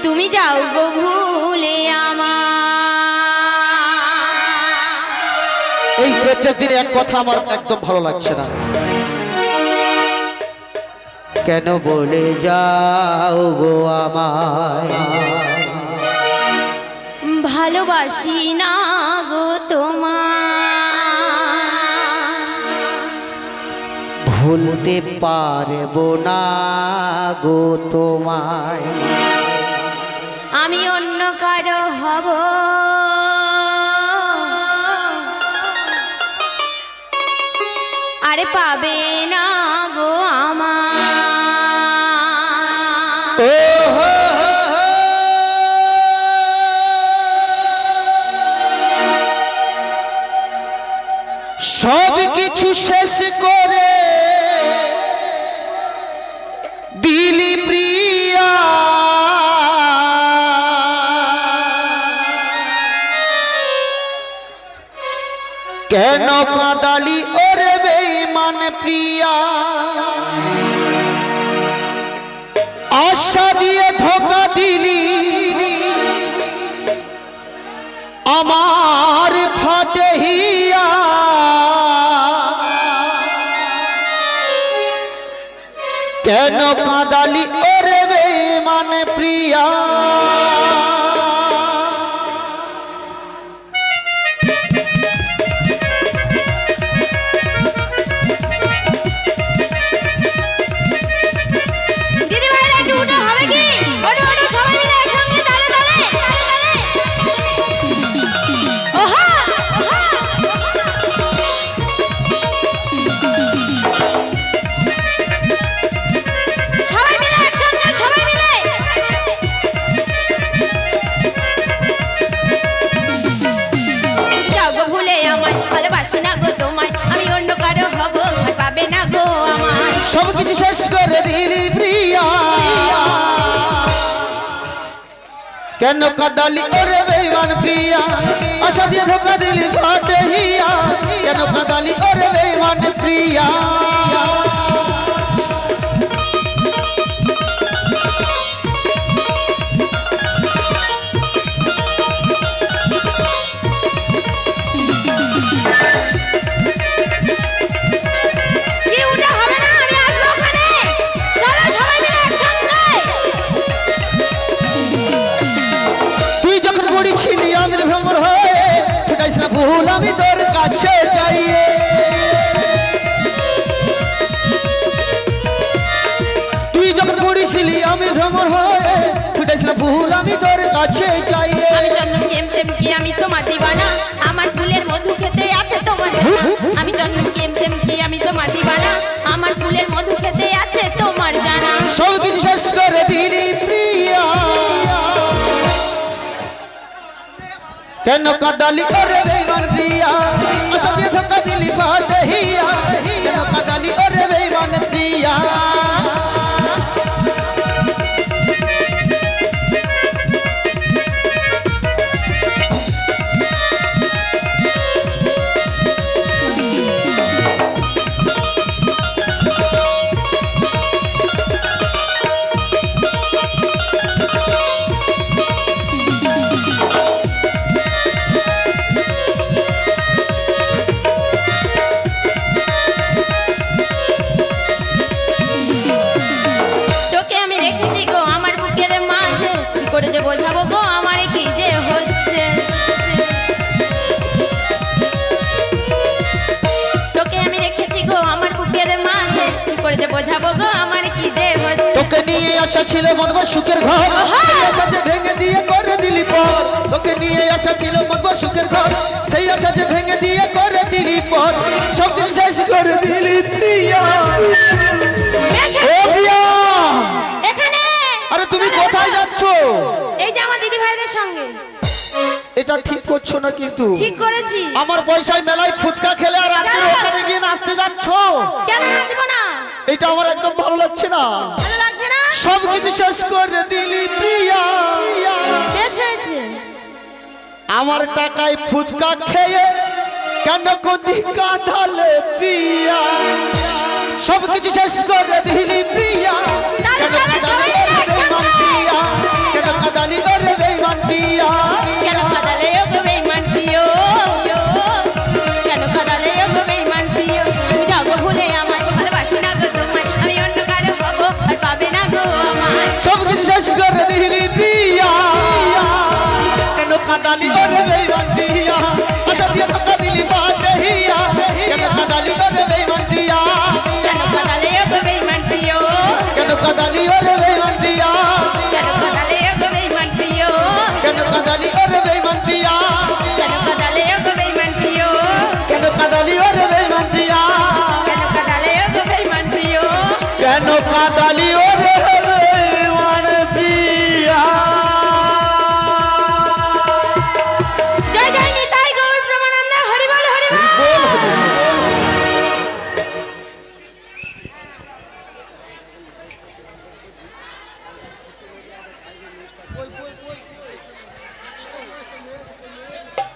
তুমি যাও গো ভুলে আমার। এই প্রত্যেক দিন এক কথা আমার একদম ভালো লাগছে না। কেন বলে যাও গো আমায়, ভালোবাসি না গো তোমায়, ভুলতে পারবো না গো তোমায়। আমি অন্য কারো হব, আরে পাবে না গো আমায়। ও হো হো হো। সব কিছু শেষ করে দিলি প্রিয়া, কেন কাঁদালি ওরে বেঈমান প্রিয়া। আশা দিয়ে ধোঁকা দিলি আমার ফাটে হিয়া, কেন কাঁদালি ওরে বেঈমান প্রিয়া। সব কিছু শেষ করে দিলি প্রিয়া, কেন কাঁদালি ওরে বেঈমান প্রিয়া। আশা দিয়ে ধোঁকা দিলি ফাটে হিয়া, কেন কাঁদালি ওরে বেঈমান প্রিয়া। ভুল আমি তোর কাছে যাইয়ে, তুই যখন পড়িছিলি আমি ভ্রমর হয়ে ফুটাইছিলাম ভুল আমি তোর কাছে যাইয়ে। আমি চন্দন কেম তেম কি আমি তোমার দিবানা, আমার ফুলের মধু খেতে আছে তোমার জানা। আমি চন্দন কেম তেম কি আমি তোমার দিবানা, আমার ফুলের মধু খেতে আছে তোমার জানা। সব কিছু শেষ করে দিলি প্রিয়া, কেন কাঁদালি ওরে বেঈমান প্রিয়া। আশা দিয়ে ধোঁকা দিলি ফাটে হিয়া, কেন কাঁদালি ওরে বেঈমান প্রিয়া। বোঝাবো গো আমার কি যে হচ্ছে, তোকে আমি রেখেছি গো আমার বুকের মাঝে, কি করে যে বোঝাবো গো আমার কি যে হচ্ছে। তোকে নিয়ে আশা ছিল মনবা সুখের ঘর, সেই আশা যে ভেঙে দিয়ে করে দিলি পর। তোকে নিয়ে আশা ছিল মনবা সুখের ঘর, সেই আশা যে ভেঙে দিয়ে করে দিলি পর। সব কিছু শেষ করে দিলি প্রিয়া। ও প্রিয়া, এখানে। আরে তুমি কোথায় যাচ্ছ? এই যে আমার দিদি ভাইদের সঙ্গে। এটা ঠিক করছো না কিন্তু। ঠিক করেছি। আমার পয়সায় মেলায় ফুচকা খেলে আর আজকে ওখানে গিয়ে নাচতে যাচ্ছ। কেন নাচবো না? এটা আমার একদম ভালো লাগছে না। ভালো লাগছে না? সব কিছু শেষ করে দিলি প্রিয়া। বেশ হয়েছে। আমার টাকায় ফুচকা খেয়ে কেন কোদি কাঁদালে প্রিয়া। সব কিছু শেষ করে দিলি প্রিয়া, কেন কাঁদালে প্রিয়া, কেন কই কই